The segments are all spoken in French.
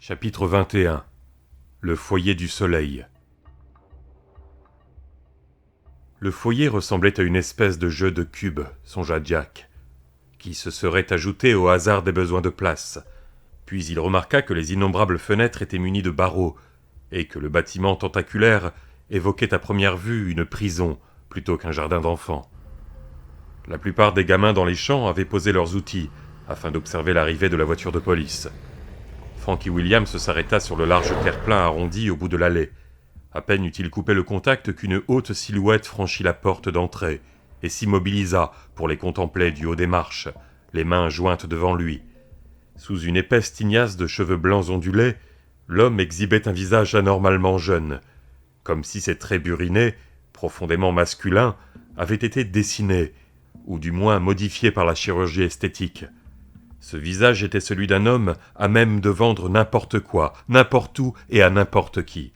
Chapitre 21. Le foyer du soleil. Le foyer ressemblait à une espèce de jeu de cubes, songea Jack, qui se serait ajouté au hasard des besoins de place. Puis il remarqua que les innombrables fenêtres étaient munies de barreaux, et que le bâtiment tentaculaire évoquait à première vue une prison plutôt qu'un jardin d'enfants. La plupart des gamins dans les champs avaient posé leurs outils, afin d'observer l'arrivée de la voiture de police. Frankie Williams s'arrêta sur le large terre-plein arrondi au bout de l'allée. À peine eut-il coupé le contact qu'une haute silhouette franchit la porte d'entrée et s'immobilisa pour les contempler du haut des marches, les mains jointes devant lui. Sous une épaisse tignasse de cheveux blancs ondulés, l'homme exhibait un visage anormalement jeune, comme si ses traits burinés, profondément masculins, avaient été dessinés, ou du moins modifiés par la chirurgie esthétique. Ce visage était celui d'un homme à même de vendre n'importe quoi, n'importe où et à n'importe qui.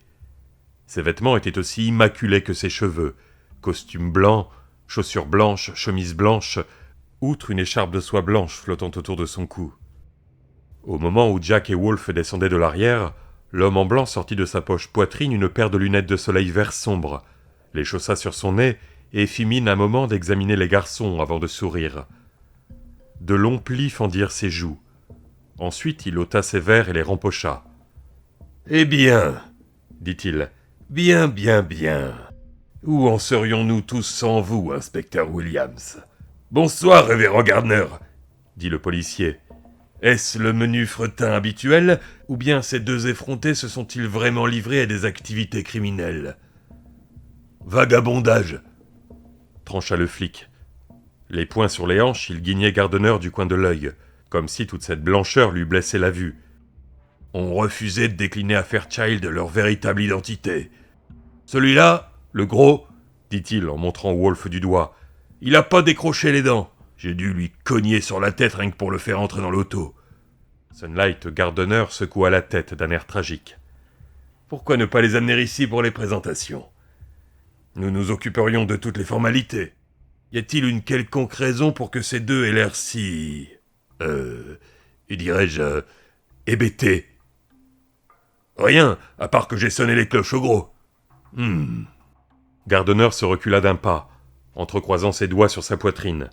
Ses vêtements étaient aussi immaculés que ses cheveux, costume blanc, chaussures blanches, chemise blanche, outre une écharpe de soie blanche flottant autour de son cou. Au moment où Jack et Wolf descendaient de l'arrière, l'homme en blanc sortit de sa poche poitrine une paire de lunettes de soleil vert sombre, les chaussa sur son nez et fit mine un moment d'examiner les garçons avant de sourire. De longs plis fendirent ses joues. Ensuite, il ôta ses verres et les rempocha. « Eh bien, dit-il, bien. Où en serions-nous tous sans vous, inspecteur Williams ? Bonsoir, révérend Gardner, dit le policier. Est-ce le menu fretin habituel, ou bien ces deux effrontés se sont-ils vraiment livrés à des activités criminelles ? Vagabondage, trancha le flic. Les poings sur les hanches, il guignait Gardner du coin de l'œil, comme si toute cette blancheur lui blessait la vue. On refusait de décliner à Fairchild leur véritable identité. Celui-là, le gros, dit-il en montrant Wolf du doigt, il a pas décroché les dents. J'ai dû lui cogner sur la tête rien que pour le faire entrer dans l'auto. Sunlight Gardner secoua la tête d'un air tragique. Pourquoi ne pas les amener ici pour les présentations ? Nous nous occuperions de toutes les formalités. Y a-t-il une quelconque raison pour que ces deux aient l'air si... dirais-je... hébétés ? Rien, à part que j'ai sonné les cloches au gros. Gardner se recula d'un pas, entrecroisant ses doigts sur sa poitrine.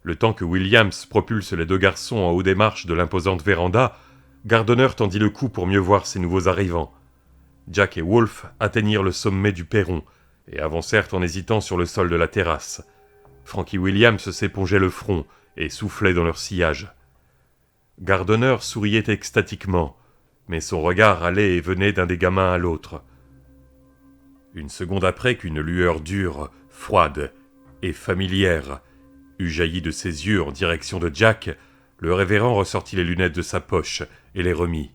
Le temps que Williams propulse les deux garçons en haut des marches de l'imposante véranda, Gardner tendit le cou pour mieux voir ses nouveaux arrivants. Jack et Wolf atteignirent le sommet du perron et avancèrent en hésitant sur le sol de la terrasse. Frankie Williams s'épongeait le front et soufflait dans leur sillage. Gardner souriait extatiquement, mais son regard allait et venait d'un des gamins à l'autre. Une seconde après qu'une lueur dure, froide et familière eut jailli de ses yeux en direction de Jack, le révérend ressortit les lunettes de sa poche et les remit.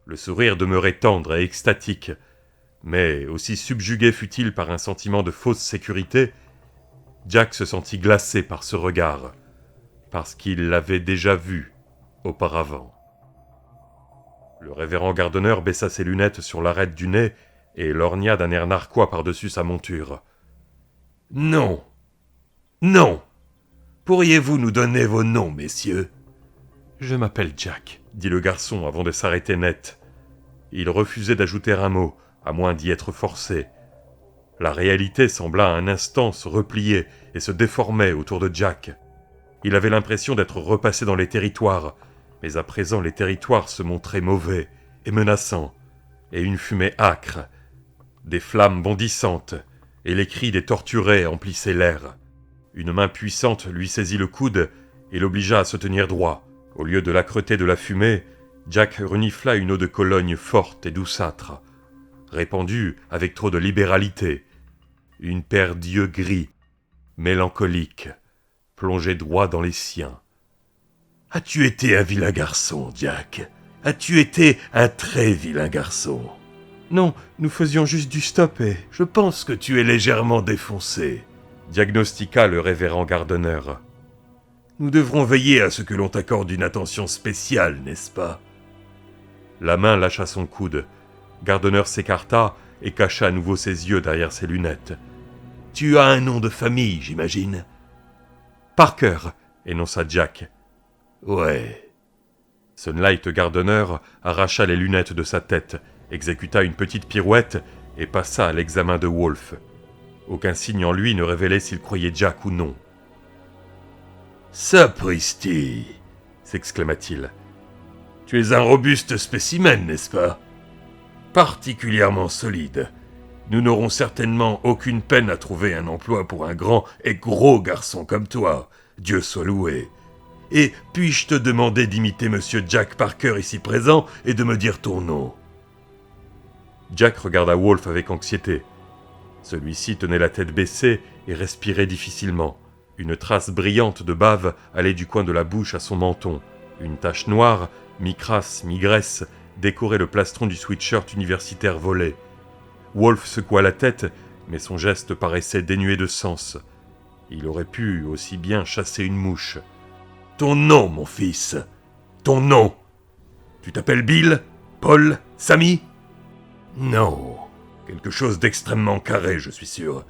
Le sourire demeurait tendre et extatique, mais aussi subjugué fut-il par un sentiment de fausse sécurité, Jack se sentit glacé par ce regard, parce qu'il l'avait déjà vu auparavant. Le révérend Gardner baissa ses lunettes sur l'arête du nez et lorgna d'un air narquois par-dessus sa monture. « Non, pourriez-vous nous donner vos noms, messieurs ?»« Je m'appelle Jack, » dit le garçon avant de s'arrêter net. Il refusait d'ajouter un mot, à moins d'y être forcé. La réalité sembla un instant se replier et se déformer autour de Jack. Il avait l'impression d'être repassé dans les territoires, mais à présent les territoires se montraient mauvais et menaçants, et une fumée âcre, des flammes bondissantes, et les cris des torturés emplissaient l'air. Une main puissante lui saisit le coude et l'obligea à se tenir droit. Au lieu de l'âcreté de la fumée, Jack renifla une eau de Cologne forte et douceâtre, répandue avec trop de libéralité. Une paire d'yeux gris, mélancoliques, plongeait droit dans les siens. « As-tu été un vilain garçon, Jack ? As-tu été un très vilain garçon ? » « Non, nous faisions juste du stop et... »« Je pense que tu es légèrement défoncé, » diagnostiqua le révérend Gardner. « Nous devrons veiller à ce que l'on t'accorde une attention spéciale, n'est-ce pas ?» La main lâcha son coude. Gardner s'écarta et cacha à nouveau ses yeux derrière ses lunettes. « Tu as un nom de famille, j'imagine ?»« Parker, » énonça Jack. « Ouais. Sunlight Gardner arracha les lunettes de sa tête, exécuta une petite pirouette et passa à l'examen de Wolfe. Aucun signe en lui ne révélait s'il croyait Jack ou non. « Sapristi !» s'exclama-t-il. « Tu es un robuste spécimen, n'est-ce pas ? Particulièrement solide. Nous n'aurons certainement aucune peine à trouver un emploi pour un grand et gros garçon comme toi, Dieu soit loué. Et puis-je te demander d'imiter Monsieur Jack Parker ici présent et de me dire ton nom ?» Jack regarda Wolfe avec anxiété. Celui-ci tenait la tête baissée et respirait difficilement. Une trace brillante de bave allait du coin de la bouche à son menton. Une tache noire, mi-crasse, mi-graisse, décorait le plastron du sweatshirt universitaire volé. Wolfe secoua la tête, mais son geste paraissait dénué de sens. Il aurait pu aussi bien chasser une mouche. « Ton nom, mon fils. Ton nom. Tu t'appelles Bill ? Paul ? Sammy ? Non. Quelque chose d'extrêmement carré, je suis sûr.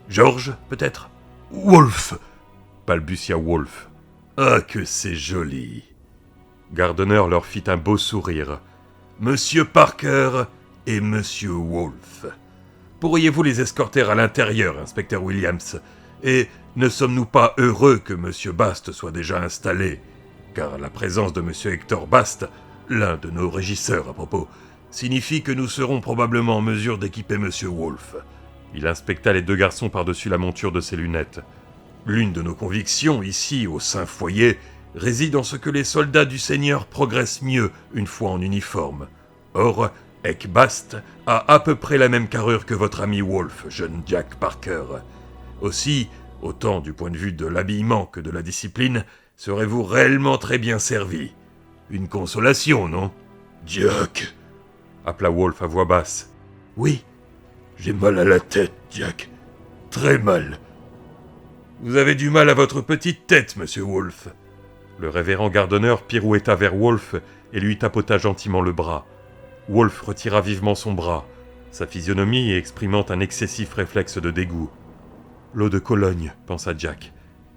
George, peut-être ? Wolfe, balbutia Wolfe. Ah, que c'est joli. Gardner leur fit un beau sourire. Monsieur Parker et Monsieur Wolfe. Pourriez-vous les escorter à l'intérieur, inspecteur Williams ? Et ne sommes-nous pas heureux que Monsieur Bast soit déjà installé ? Car la présence de Monsieur Hector Bast, l'un de nos régisseurs à propos, signifie que nous serons probablement en mesure d'équiper Monsieur Wolfe. Il inspecta les deux garçons par-dessus la monture de ses lunettes. L'une de nos convictions, ici, au Saint-Foyer, réside en ce que les soldats du Seigneur progressent mieux une fois en uniforme. Or, Heck Bast a à peu près la même carrure que votre ami Wolfe, jeune Jack Parker. Aussi, autant du point de vue de l'habillement que de la discipline, serez-vous réellement très bien servi. Une consolation, non ? Jack, appela Wolfe à voix basse. Oui. J'ai mal à la tête, Jack. Très mal. Vous avez du mal à votre petite tête, monsieur Wolfe. Le révérend Gardner pirouetta vers Wolfe et lui tapota gentiment le bras. Wolfe retira vivement son bras, sa physionomie exprimant un excessif réflexe de dégoût. L'eau de Cologne, pensa Jack.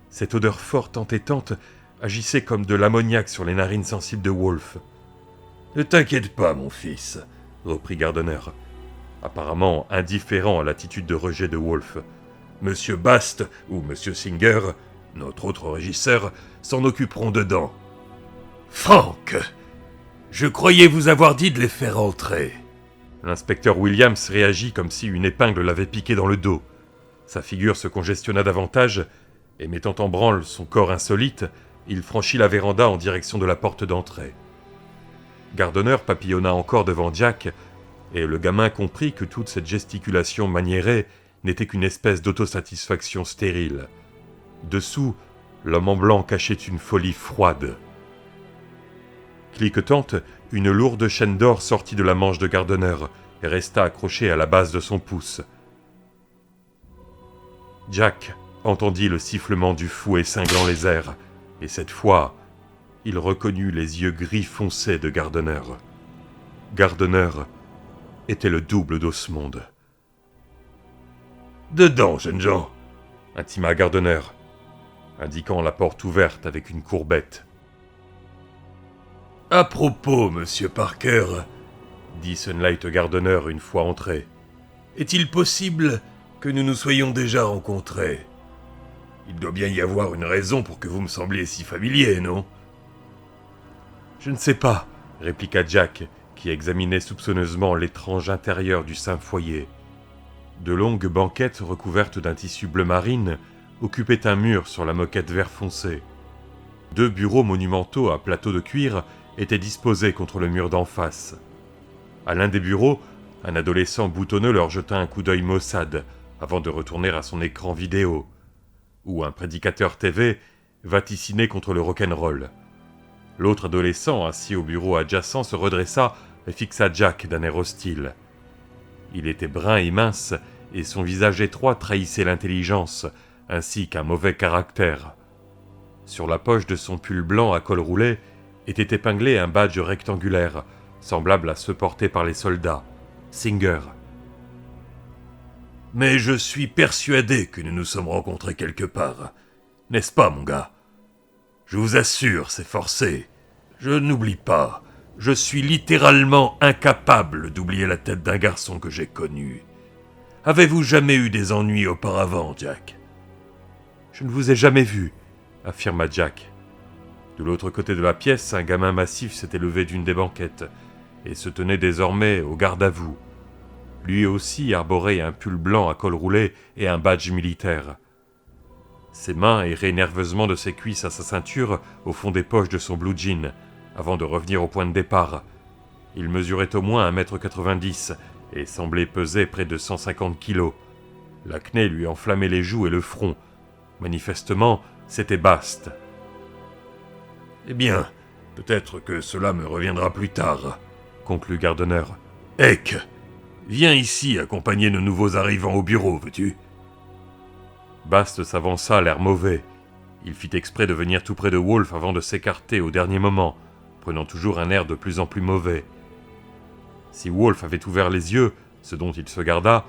Cette odeur forte, entêtante, agissait comme de l'ammoniaque sur les narines sensibles de Wolfe. Ne t'inquiète pas, mon fils, reprit Gardner, apparemment indifférent à l'attitude de rejet de Wolfe. Monsieur Bast ou Monsieur Singer, notre autre régisseur, s'en occuperont dedans. Frank, je croyais vous avoir dit de les faire entrer. L'inspecteur Williams réagit comme si une épingle l'avait piqué dans le dos. Sa figure se congestionna davantage, et mettant en branle son corps insolite, il franchit la véranda en direction de la porte d'entrée. Gardner papillonna encore devant Jack, et le gamin comprit que toute cette gesticulation maniérée n'était qu'une espèce d'autosatisfaction stérile. Dessous, l'homme en blanc cachait une folie froide. Cliquetante, une lourde chaîne d'or sortit de la manche de Gardner et resta accrochée à la base de son pouce. Jack entendit le sifflement du fouet cinglant les airs, et cette fois, il reconnut les yeux gris foncés de Gardner. Gardner était le double d'Osmond. « Dedans, jeunes gens !» intima Gardner, indiquant la porte ouverte avec une courbette. « À propos, monsieur Parker, » dit Sunlight Gardner une fois entré, « est-il possible que nous nous soyons déjà rencontrés ? Il doit bien y avoir une raison pour que vous me sembliez si familier, non ? » « Je ne sais pas, » répliqua Jack, qui examinait soupçonneusement l'étrange intérieur du Saint-Foyer. De longues banquettes recouvertes d'un tissu bleu marine occupaient un mur sur la moquette vert foncé. 2 bureaux monumentaux à plateau de cuir étaient disposés contre le mur d'en face. À l'un des bureaux, un adolescent boutonneux leur jeta un coup d'œil maussade avant de retourner à son écran vidéo, où un prédicateur TV vaticinait contre le rock'n'roll. L'autre adolescent, assis au bureau adjacent, se redressa et fixa Jack d'un air hostile. Il était brun et mince, et son visage étroit trahissait l'intelligence, ainsi qu'un mauvais caractère. Sur la poche de son pull blanc à col roulé était épinglé un badge rectangulaire, semblable à ceux portés par les soldats. Singer. « Mais je suis persuadé que nous nous sommes rencontrés quelque part. N'est-ce pas, mon gars ? Je vous assure, c'est forcé. Je n'oublie pas. Je suis littéralement incapable d'oublier la tête d'un garçon que j'ai connu. Avez-vous jamais eu des ennuis auparavant, Jack ? Je ne vous ai jamais vu, affirma Jack. De l'autre côté de la pièce, un gamin massif s'était levé d'une des banquettes et se tenait désormais au garde-à-vous. Lui aussi arborait un pull blanc à col roulé et un badge militaire. Ses mains erraient nerveusement de ses cuisses à sa ceinture au fond des poches de son blue jean, avant de revenir au point de départ. Il mesurait au moins 1,90 m et semblait peser près de 150 kilos. L'acné lui enflammait les joues et le front. Manifestement, c'était Bast. « Eh bien, peut-être que cela me reviendra plus tard, » conclut Gardner. « Eck, viens ici accompagner nos nouveaux arrivants au bureau, veux-tu » Bast s'avança, l'air mauvais. Il fit exprès de venir tout près de Wolf avant de s'écarter au dernier moment, prenant toujours un air de plus en plus mauvais. Si Wolf avait ouvert les yeux, ce dont il se garda,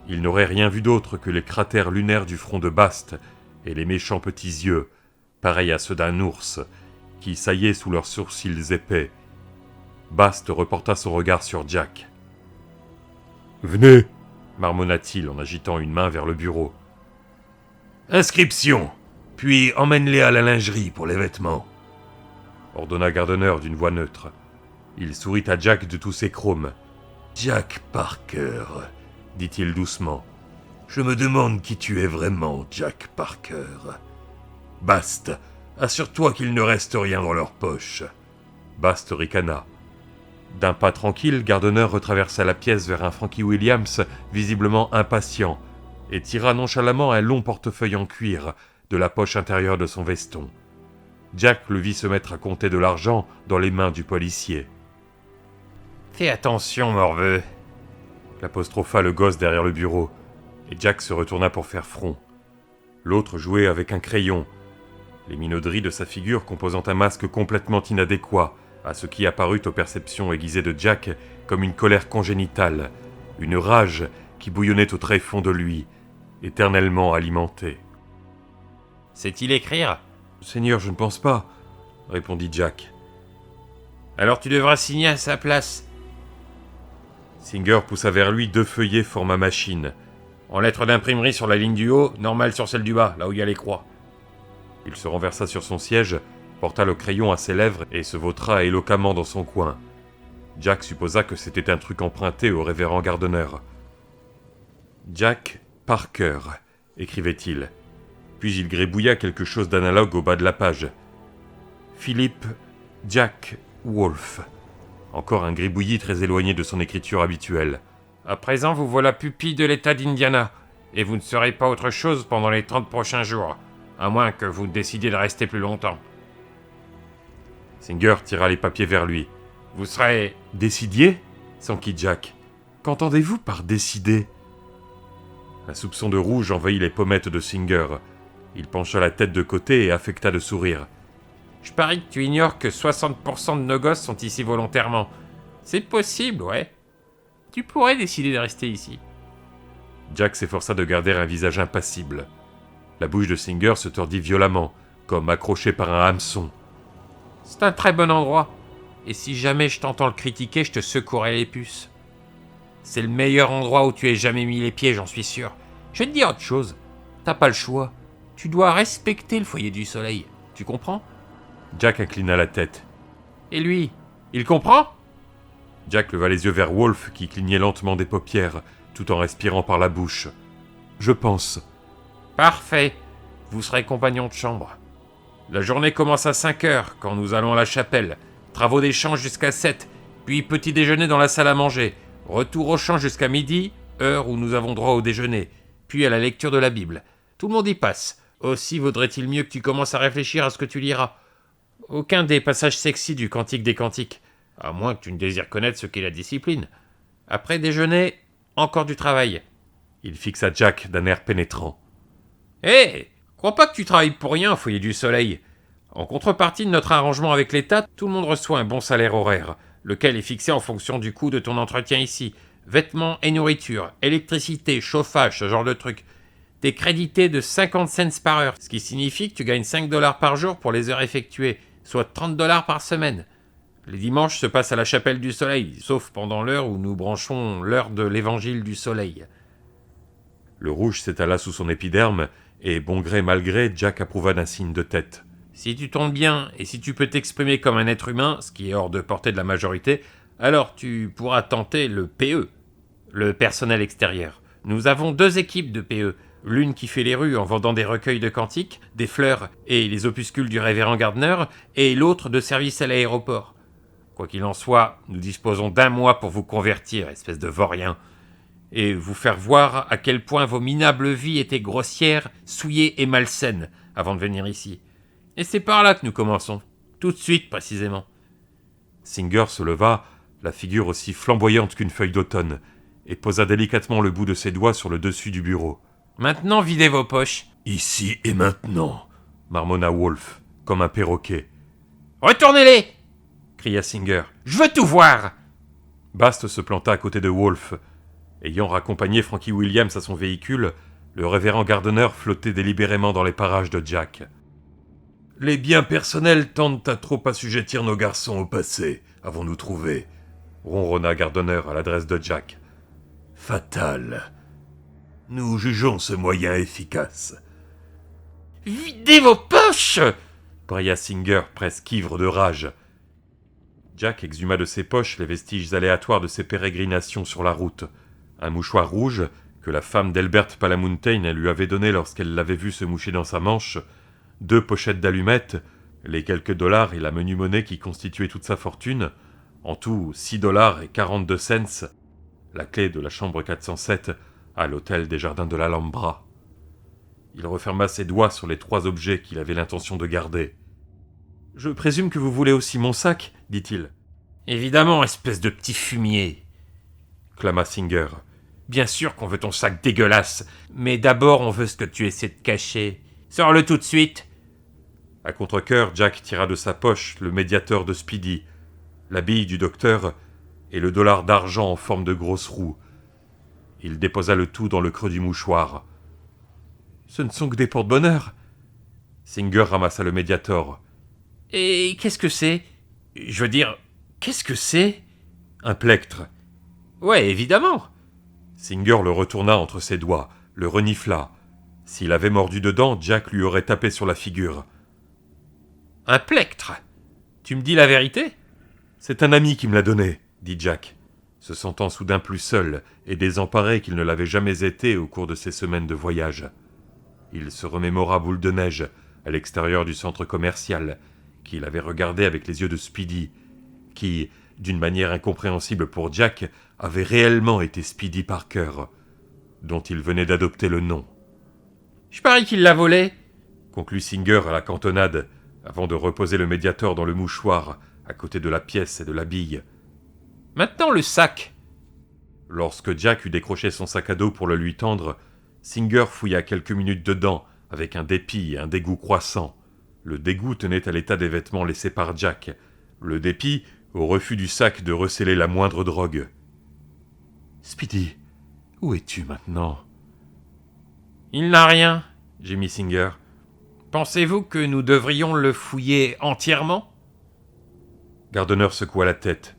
il n'aurait rien vu d'autre que les cratères lunaires du front de Bast et les méchants petits yeux, pareils à ceux d'un ours, qui saillaient sous leurs sourcils épais. Bast reporta son regard sur Jack. « Venez » marmonna-t-il en agitant une main vers le bureau. « Inscription, puis emmène-les à la lingerie pour les vêtements. » ordonna Gardner d'une voix neutre. Il sourit à Jack de tous ses chromes. « Jack Parker, » dit-il doucement. « Je me demande qui tu es vraiment, Jack Parker. Bast, assure-toi qu'il ne reste rien dans leur poche. » Bast ricana. D'un pas tranquille, Gardner retraversa la pièce vers un Frankie Williams, visiblement impatient, et tira nonchalamment un long portefeuille en cuir de la poche intérieure de son veston. Jack le vit se mettre à compter de l'argent dans les mains du policier. « Fais attention, morveux !» l'apostropha le gosse derrière le bureau, et Jack se retourna pour faire front. L'autre jouait avec un crayon, les minauderies de sa figure composant un masque complètement inadéquat à ce qui apparut aux perceptions aiguisées de Jack comme une colère congénitale, une rage qui bouillonnait au tréfonds de lui, éternellement alimentée. « Sait-il écrire ?»« Seigneur, je ne pense pas, » répondit Jack. « Alors tu devras signer à sa place. » Singer poussa vers lui 2 feuillets format machine. En lettres d'imprimerie sur la ligne du haut, normale sur celle du bas, là où il y a les croix. Il se renversa sur son siège, porta le crayon à ses lèvres et se vautra éloquemment dans son coin. Jack supposa que c'était un truc emprunté au révérend Gardner. « Jack Parker », écrivait-il. Puis il gribouilla quelque chose d'analogue au bas de la page. « Philip Jack Wolf ». Encore un gribouillis très éloigné de son écriture habituelle. « À présent, vous voilà pupille de l'État d'Indiana, et vous ne serez pas autre chose pendant les 30 prochains jours, à moins que vous décidiez de rester plus longtemps. » Singer tira les papiers vers lui. « Vous serez... » « Décidiez » s'enquit Jack. « Qu'entendez-vous par décider » Un soupçon de rouge envahit les pommettes de Singer. Il pencha la tête de côté et affecta de sourire. « Je parie que tu ignores que 60% de nos gosses sont ici volontairement. C'est possible, ouais. Tu pourrais décider de rester ici. » Jack s'efforça de garder un visage impassible. La bouche de Singer se tordit violemment, comme accrochée par un hameçon. « C'est un très bon endroit. Et si jamais je t'entends le critiquer, je te secouerai les puces. C'est le meilleur endroit où tu aies jamais mis les pieds, j'en suis sûr. Je vais te dire autre chose. T'as pas le choix. Tu dois respecter le foyer du soleil. Tu comprends ?» Jack inclina la tête. « Et lui, il comprend ?» Jack leva les yeux vers Wolf qui clignait lentement des paupières, tout en respirant par la bouche. « Je pense. »« Parfait. Vous serez compagnon de chambre. La journée commence à 5 heures, quand nous allons à la chapelle. Travaux d'échange jusqu'à 7, puis petit déjeuner dans la salle à manger. Retour au champ jusqu'à midi, heure où nous avons droit au déjeuner. Puis à la lecture de la Bible. Tout le monde y passe. Aussi vaudrait-il mieux que tu commences à réfléchir à ce que tu liras. Aucun des passages sexy du Cantique des Cantiques, à moins que tu ne désires connaître ce qu'est la discipline. Après déjeuner, encore du travail. » Il fixa Jack d'un air pénétrant. « Hé, crois pas que tu travailles pour rien au foyer du soleil. En contrepartie de notre arrangement avec l'État, tout le monde reçoit un bon salaire horaire, lequel est fixé en fonction du coût de ton entretien ici. Vêtements et nourriture, électricité, chauffage, ce genre de trucs. T'es crédité de 50 cents par heure, ce qui signifie que tu gagnes $5 par jour pour les heures effectuées, soit $30 par semaine. Les dimanches se passent à la chapelle du soleil, sauf pendant l'heure où nous branchons l'heure de l'évangile du soleil. » Le rouge s'étala sous son épiderme, et bon gré mal gré, Jack approuva d'un signe de tête. « Si tu tombes bien, et si tu peux t'exprimer comme un être humain, ce qui est hors de portée de la majorité, alors tu pourras tenter le PE, le personnel extérieur. Nous avons 2 équipes de PE, l'une qui fait les rues en vendant des recueils de cantiques, des fleurs et les opuscules du révérend Gardner, et l'autre de service à l'aéroport. Quoi qu'il en soit, nous disposons d'1 mois pour vous convertir, espèce de vaurien, et vous faire voir à quel point vos minables vies étaient grossières, souillées et malsaines avant de venir ici. Et c'est par là que nous commençons, tout de suite précisément. » Singer se leva, la figure aussi flamboyante qu'une feuille d'automne, et posa délicatement le bout de ses doigts sur le dessus du bureau. « Maintenant, videz vos poches. »« Ici et maintenant, marmonna Wolfe, comme un perroquet. Retournez-les » cria Singer. « Je veux tout voir !» Bast se planta à côté de Wolfe. Ayant raccompagné Frankie Williams à son véhicule, le révérend Gardner flottait délibérément dans les parages de Jack. « Les biens personnels tendent à trop assujettir nos garçons au passé, avons-nous trouvé ?» ronronna Gardner à l'adresse de Jack. « Fatal. Nous jugeons ce moyen efficace. »« Videz vos poches !» brilla Singer, presque ivre de rage. Jack exhuma de ses poches les vestiges aléatoires de ses pérégrinations sur la route. Un mouchoir rouge, que la femme d'Elbert Palamountain lui avait donné lorsqu'elle l'avait vu se moucher dans sa manche, 2 pochettes d'allumettes, les quelques dollars et la menue monnaie qui constituaient toute sa fortune, en tout 6 dollars et 42 cents, la clé de la chambre 407 à l'hôtel des Jardins de l'Alhambra. Il referma ses doigts sur les 3 objets qu'il avait l'intention de garder. « Je présume que vous voulez aussi mon sac ?» dit-il. « Évidemment, espèce de petit fumier !» clama Singer. « Bien sûr qu'on veut ton sac dégueulasse, mais d'abord on veut ce que tu essaies de cacher. Sors-le tout de suite !» À contre-cœur, Jack tira de sa poche le médiateur de Speedy, la bille du docteur et le dollar d'argent en forme de grosse roue. Il déposa le tout dans le creux du mouchoir. « Ce ne sont que des porte-bonheur !» Singer ramassa le médiator. « Et qu'est-ce que c'est ? Je veux dire, qu'est-ce que c'est ?»« Un plectre. »« Ouais, évidemment !» Singer le retourna entre ses doigts, le renifla. S'il avait mordu dedans, Jack lui aurait tapé sur la figure. « Un plectre ? Tu me dis la vérité ? » ?»« C'est un ami qui me l'a donné, » dit Jack, se sentant soudain plus seul et désemparé qu'il ne l'avait jamais été au cours de ses semaines de voyage. Il se remémora Boule de Neige, à l'extérieur du centre commercial, qu'il avait regardé avec les yeux de Speedy, qui, d'une manière incompréhensible pour Jack, avait réellement été Speedy Parker, dont il venait d'adopter le nom. « Je parie qu'il l'a volé !» conclut Singer à la cantonade, avant de reposer le médiator dans le mouchoir, à côté de la pièce et de la bille. « Maintenant le sac !» Lorsque Jack eut décroché son sac à dos pour le lui tendre, Singer fouilla quelques minutes dedans, avec un dépit et un dégoût croissant. Le dégoût tenait à l'état des vêtements laissés par Jack, le dépit au refus du sac de recéler la moindre drogue. « Speedy, où es-tu maintenant ?»« Il n'a rien, » gémit Singer. « Pensez-vous que nous devrions le fouiller entièrement ?» Gardner secoua la tête.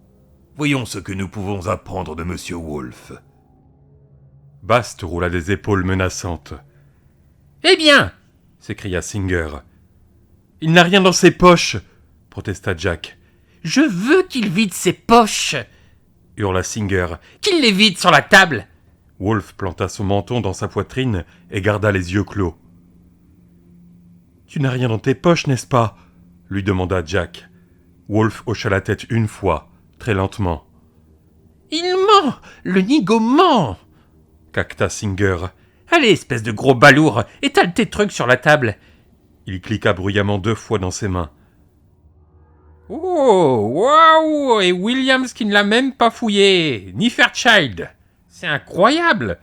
« Voyons ce que nous pouvons apprendre de Monsieur Wolfe. » Bast roula des épaules menaçantes. « Eh bien !» s'écria Singer. « Il n'a rien dans ses poches !» protesta Jack. « Je veux qu'il vide ses poches !» hurla Singer. « Qu'il les vide sur la table !» Wolfe planta son menton dans sa poitrine et garda les yeux clos. « Tu n'as rien dans tes poches, n'est-ce pas ?» lui demanda Jack. Wolfe hocha la tête une fois, très lentement. « Il ment ! Le nigo ment !» cacta Singer. « Allez, espèce de gros balourd, étale tes trucs sur la table !» Il cliqua bruyamment 2 fois dans ses mains. « Oh, waouh! Et Williams qui ne l'a même pas fouillé, ni Fairchild. C'est incroyable!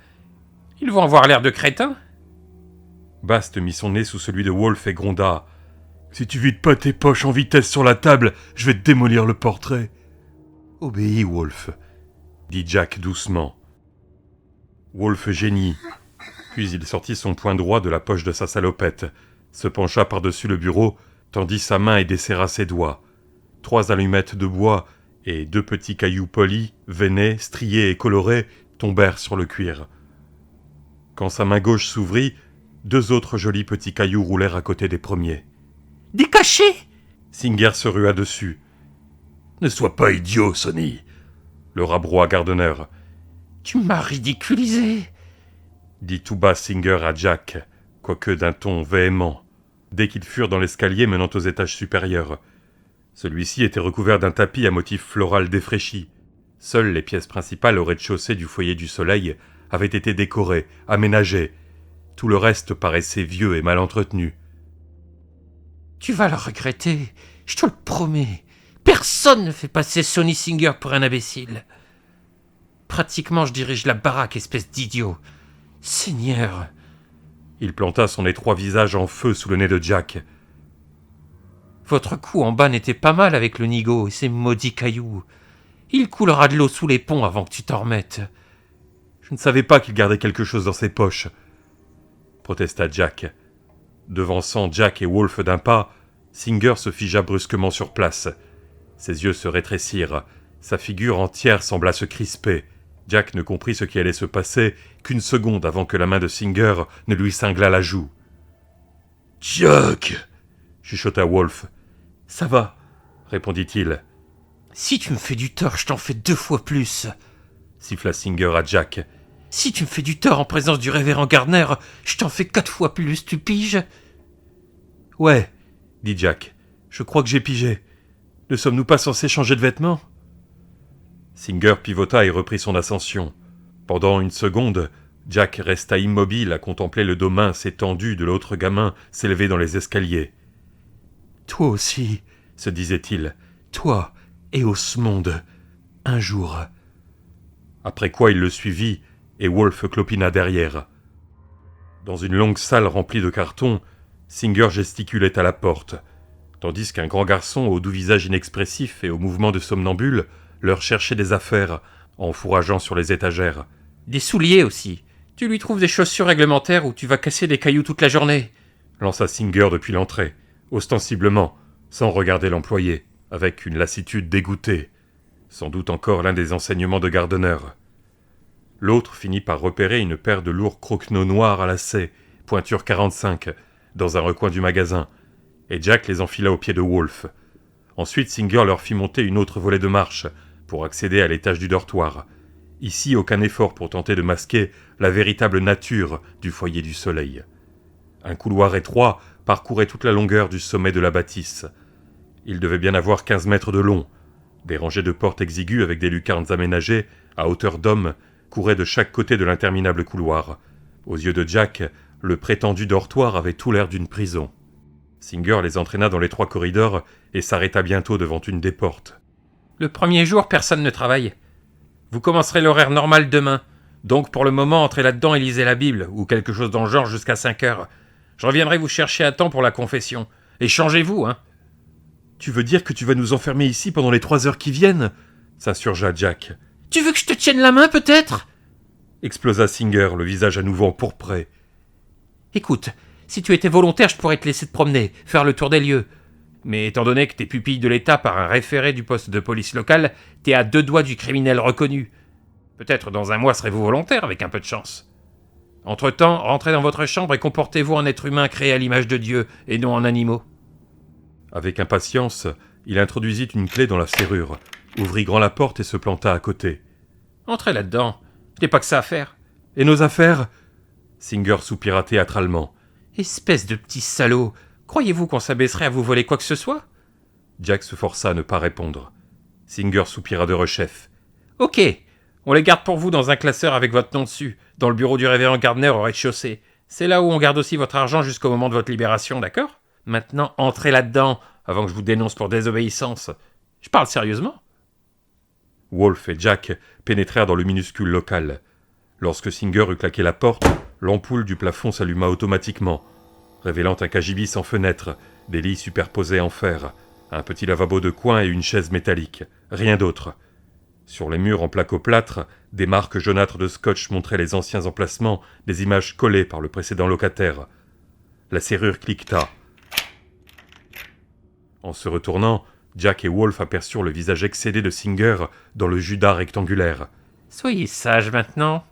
Ils vont avoir l'air de crétins. » Bast mit son nez sous celui de Wolfe et gronda. « Si tu vides pas tes poches en vitesse sur la table, je vais te démolir le portrait. »« Obéis, Wolfe, » dit Jack doucement. Wolfe geignit, puis il sortit son poing droit de la poche de sa salopette, se pencha par-dessus le bureau, tendit sa main et desserra ses doigts. 3 allumettes de bois et 2 petits cailloux polis, veinés, striés et colorés tombèrent sur le cuir. Quand sa main gauche s'ouvrit, 2 autres jolis petits cailloux roulèrent à côté des premiers. « Des cachets !» Singer se rua dessus. « Ne sois pas idiot, Sonny !» le rabroua Gardner. « Tu m'as ridiculisé !» dit tout bas Singer à Jack, quoique d'un ton véhément, dès qu'ils furent dans l'escalier menant aux étages supérieurs. Celui-ci était recouvert d'un tapis à motif floral défraîchi. Seules les pièces principales au rez-de-chaussée du foyer du soleil avaient été décorées, aménagées. Tout le reste paraissait vieux et mal entretenu. « Tu vas le regretter, je te le promets. Personne ne fait passer Sonny Singer pour un imbécile. Pratiquement, je dirige la baraque, espèce d'idiot. Seigneur !» Il planta son étroit visage en feu sous le nez de Jack. « Votre coup en bas n'était pas mal avec le nigo et ses maudits cailloux. Il coulera de l'eau sous les ponts avant que tu t'en remettes. » « Je ne savais pas qu'il gardait quelque chose dans ses poches, » protesta Jack. Devançant Jack et Wolf d'un pas, Singer se figea brusquement sur place. Ses yeux se rétrécirent, sa figure entière sembla se crisper. Jack ne comprit ce qui allait se passer qu'une seconde avant que la main de Singer ne lui cinglât la joue. « Jack !» chuchota Wolf. « Ça va, » répondit-il. « Si tu me fais du tort, je t'en fais 2 fois plus, » siffla Singer à Jack. « Si tu me fais du tort en présence du révérend Gardner, je t'en fais 4 fois plus, tu piges ?»« Ouais, » dit Jack. « Je crois que j'ai pigé. Ne sommes-nous pas censés changer de vêtements ?» Singer pivota et reprit son ascension. Pendant une seconde, Jack resta immobile à contempler le dos mince et tendu de l'autre gamin s'élever dans les escaliers. « Toi aussi, » se disait-il, « toi et Osmond, un jour. » Après quoi il le suivit, et Wolf clopina derrière. Dans une longue salle remplie de cartons, Singer gesticulait à la porte, tandis qu'un grand garçon au doux visage inexpressif et aux mouvements de somnambule leur cherchait des affaires, en fourrageant sur les étagères. « Des souliers aussi. Tu lui trouves des chaussures réglementaires ou tu vas casser des cailloux toute la journée ?» lança Singer depuis l'entrée, ostensiblement, sans regarder l'employé, avec une lassitude dégoûtée. Sans doute encore l'un des enseignements de Gardner. L'autre finit par repérer une paire de lourds croquenots noirs à lacets, pointure 45, dans un recoin du magasin, et Jack les enfila aux pieds de Wolf. Ensuite, Singer leur fit monter une autre volée de marche, pour accéder à l'étage du dortoir. Ici, aucun effort pour tenter de masquer la véritable nature du foyer du soleil. Un couloir étroit parcourait toute la longueur du sommet de la bâtisse. Il devait bien avoir 15 mètres de long. Des rangées de portes exiguës avec des lucarnes aménagées, à hauteur d'homme, couraient de chaque côté de l'interminable couloir. Aux yeux de Jack, le prétendu dortoir avait tout l'air d'une prison. Singer les entraîna dans l'étroit corridor et s'arrêta bientôt devant une des portes. « Le premier jour, personne ne travaille. Vous commencerez l'horaire normal demain. Donc pour le moment, entrez là-dedans et lisez la Bible, ou quelque chose dans le genre jusqu'à 5 heures. Je reviendrai vous chercher à temps pour la confession. Et changez-vous, hein !»« Tu veux dire que tu vas nous enfermer ici pendant les 3 heures qui viennent ?» s'insurgea Jack. « Tu veux que je te tienne la main, peut-être ?» explosa Singer, le visage à nouveau empourpré. « Écoute, si tu étais volontaire, je pourrais te laisser te promener, faire le tour des lieux. Mais étant donné que t'es pupille de l'État par un référé du poste de police local, t'es à 2 doigts du criminel reconnu. Peut-être dans un mois serez-vous volontaire, avec un peu de chance. Entre-temps, rentrez dans votre chambre et comportez-vous en être humain créé à l'image de Dieu, et non en animaux. » Avec impatience, il introduisit une clé dans la serrure, ouvrit grand la porte et se planta à côté. « Entrez là-dedans. Je n'ai pas que ça à faire. »« Et nos affaires ?» Singer soupira théâtralement. « Espèce de petit salaud. Croyez-vous qu'on s'abaisserait à vous voler quoi que ce soit ?» Jack se força à ne pas répondre. Singer soupira de rechef. « Ok, on les garde pour vous dans un classeur avec votre nom dessus, dans le bureau du révérend Gardner au rez-de-chaussée. C'est là où on garde aussi votre argent jusqu'au moment de votre libération, d'accord ? Maintenant, entrez là-dedans, avant que je vous dénonce pour désobéissance. Je parle sérieusement. » Wolf et Jack pénétrèrent dans le minuscule local. Lorsque Singer eut claqué la porte, l'ampoule du plafond s'alluma automatiquement, révélant un cagibi sans fenêtre, des lits superposés en fer, un petit lavabo de coin et une chaise métallique. Rien d'autre. Sur les murs en placo-plâtre, des marques jaunâtres de scotch montraient les anciens emplacements des images collées par le précédent locataire. La serrure cliqueta. En se retournant, Jack et Wolfe aperçurent le visage excédé de Singer dans le judas rectangulaire. « Soyez sages maintenant, »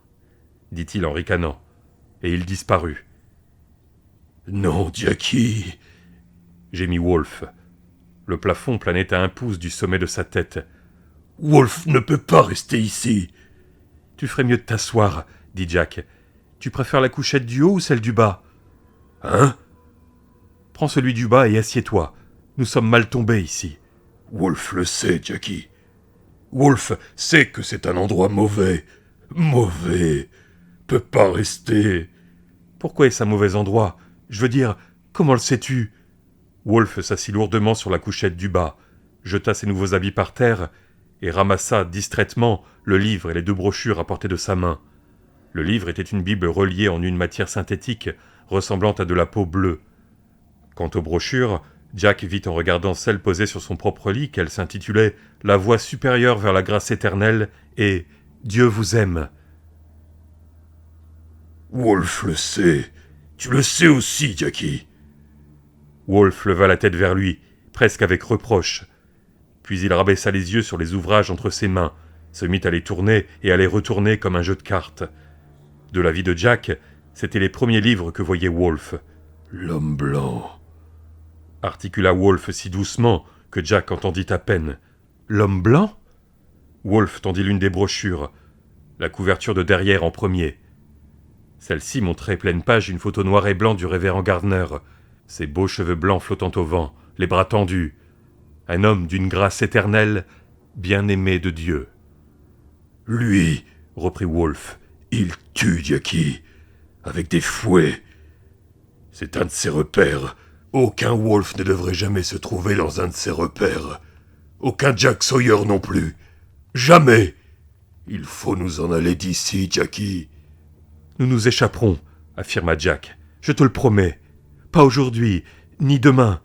dit-il en ricanant, et il disparut. « Non, Jackie !» gémit Wolfe. Le plafond planait à 1 pouce du sommet de sa tête. « Wolfe ne peut pas rester ici !»« Tu ferais mieux de t'asseoir, » dit Jack. « Tu préfères la couchette du haut ou celle du bas ?»« Hein ?»« Prends celui du bas et assieds-toi. Nous sommes mal tombés ici. » « Wolfe le sait, Jackie. Wolfe sait que c'est un endroit mauvais. Mauvais. Peut pas rester. »« Pourquoi est-ce un mauvais endroit ? Je veux dire, comment le sais-tu ?» Wolfe s'assit lourdement sur la couchette du bas, jeta ses nouveaux habits par terre et ramassa distraitement le livre et les 2 brochures à portée de sa main. Le livre était une bible reliée en une matière synthétique ressemblant à de la peau bleue. Quant aux brochures, Jack vit en regardant celle posée sur son propre lit qu'elle s'intitulait « La voie supérieure vers la grâce éternelle » et « Dieu vous aime ». « Wolfe le sait. Tu le sais aussi, Jackie. » Wolfe leva la tête vers lui, presque avec reproche. Puis il rabaissa les yeux sur les ouvrages entre ses mains, se mit à les tourner et à les retourner comme un jeu de cartes. De la vie de Jack, c'étaient les premiers livres que voyait Wolfe. « L'homme blanc » articula Wolfe si doucement que Jack entendit à peine. « L'homme blanc ?» Wolfe tendit l'une des brochures, la couverture de derrière en premier. Celle-ci montrait pleine page une photo noir et blanc du révérend Gardner, ses beaux cheveux blancs flottant au vent, les bras tendus. Un homme d'une grâce éternelle, bien-aimé de Dieu. « Lui, » reprit Wolfe, « il tue Jackie, avec des fouets. C'est un de ses repères. Aucun Wolfe ne devrait jamais se trouver dans un de ses repères. Aucun Jack Sawyer non plus. Jamais. Il faut nous en aller d'ici, Jackie. »« Nous nous échapperons, » affirma Jack. « Je te le promets. Pas aujourd'hui, ni demain.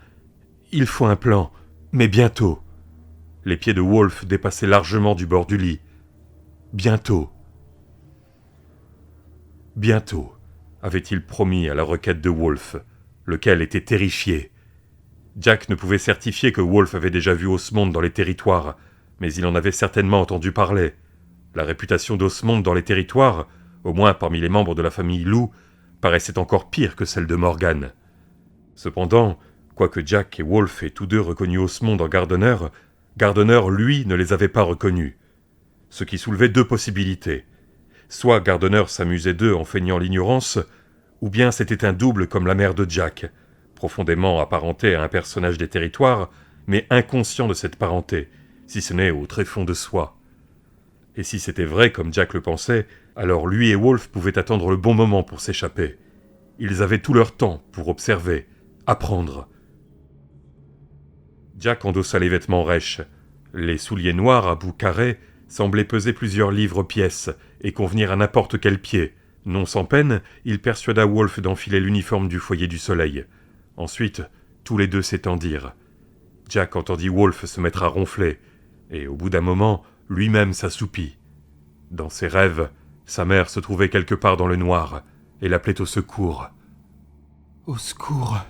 Il faut un plan, mais bientôt. » Les pieds de Wolfe dépassaient largement du bord du lit. Bientôt. Bientôt, avait-il promis à la requête de Wolfe, lequel était terrifié. Jack ne pouvait certifier que Wolfe avait déjà vu Osmond dans les territoires, mais il en avait certainement entendu parler. La réputation d'Osmond dans les territoires, au moins parmi les membres de la famille Lou, paraissait encore pire que celle de Morgan. Cependant, quoique Jack et Wolfe aient tous 2 reconnu Osmond en Gardner, Gardner, lui, ne les avait pas reconnus. Ce qui soulevait 2 possibilités. Soit Gardner s'amusait d'eux en feignant l'ignorance, ou bien c'était un double comme la mère de Jack, profondément apparenté à un personnage des territoires, mais inconscient de cette parenté, si ce n'est au tréfonds de soi. Et si c'était vrai comme Jack le pensait, alors lui et Wolfe pouvaient attendre le bon moment pour s'échapper. Ils avaient tout leur temps pour observer, apprendre. Jack endossa les vêtements rêches. Les souliers noirs à bout carré semblaient peser plusieurs livres pièces et convenir à n'importe quel pied. Non sans peine, il persuada Wolfe d'enfiler l'uniforme du foyer du soleil. Ensuite, tous les 2 s'étendirent. Jack entendit Wolfe se mettre à ronfler, et au bout d'un moment, lui-même s'assoupit. Dans ses rêves, sa mère se trouvait quelque part dans le noir, et l'appelait au secours. « Au secours !»